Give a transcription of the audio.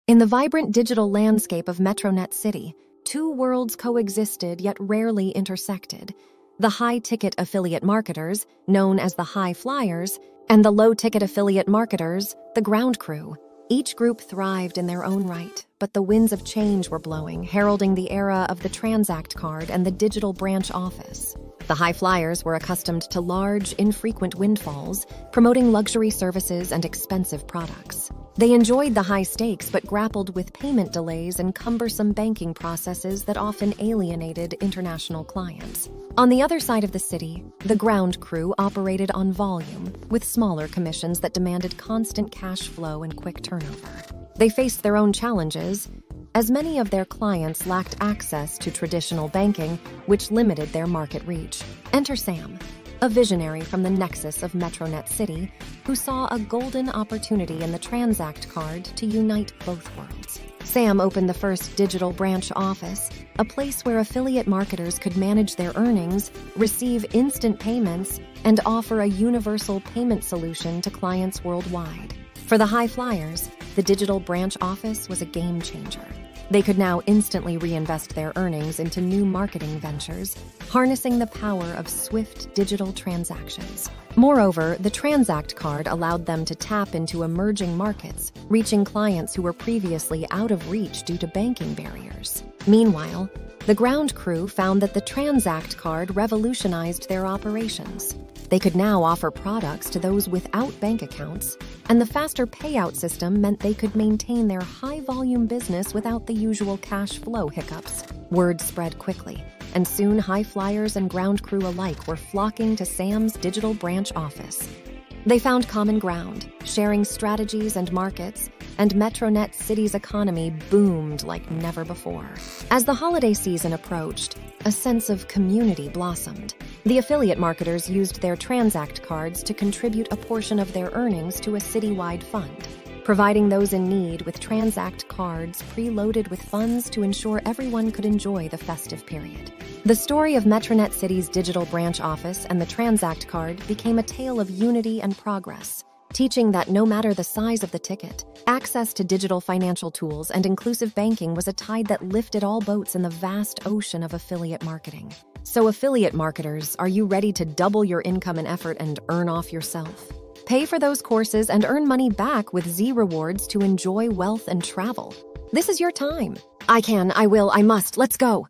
In the vibrant digital landscape of Metronet City, two worlds coexisted yet rarely intersected. The high-ticket affiliate marketers, known as the high flyers, and the low-ticket affiliate marketers, the ground crew. Each group thrived in their own right, but the winds of change were blowing, heralding the era of the Tranzact card and the digital branch office. The high flyers were accustomed to large, infrequent windfalls, promoting luxury services and expensive products. They enjoyed the high stakes but grappled with payment delays and cumbersome banking processes that often alienated international clients. On the other side of the city, the ground crew operated on volume, with smaller commissions that demanded constant cash flow and quick turnover. They faced their own challenges, as many of their clients lacked access to traditional banking, which limited their market reach. Enter Sam, a visionary from the nexus of Metronet City, who saw a golden opportunity in the Tranzact card to unite both worlds. Sam opened the first digital branch office, a place where affiliate marketers could manage their earnings, receive instant payments, and offer a universal payment solution to clients worldwide. For the high flyers, the digital branch office was a game changer. They could now instantly reinvest their earnings into new marketing ventures, harnessing the power of swift digital transactions. Moreover, the Tranzact card allowed them to tap into emerging markets, reaching clients who were previously out of reach due to banking barriers. Meanwhile, the ground crew found that the Tranzact card revolutionized their operations. They could now offer products to those without bank accounts, and the faster payout system meant they could maintain their high-volume business without the usual cash flow hiccups. Word spread quickly, and soon high flyers and ground crew alike were flocking to Sam's digital branch office. They found common ground, sharing strategies and markets, and Metronet City's economy boomed like never before. As the holiday season approached, a sense of community blossomed. The affiliate marketers used their Tranzact cards to contribute a portion of their earnings to a citywide fund, providing those in need with Tranzact cards preloaded with funds to ensure everyone could enjoy the festive period. The story of Metronet City's digital branch office and the Tranzact card became a tale of unity and progress, teaching that no matter the size of the ticket, access to digital financial tools and inclusive banking was a tide that lifted all boats in the vast ocean of affiliate marketing. So affiliate marketers, are you ready to double your income and effort and earn off yourself? Pay for those courses and earn money back with Z rewards to enjoy wealth and travel. This is your time. I can, I will, I must, let's go.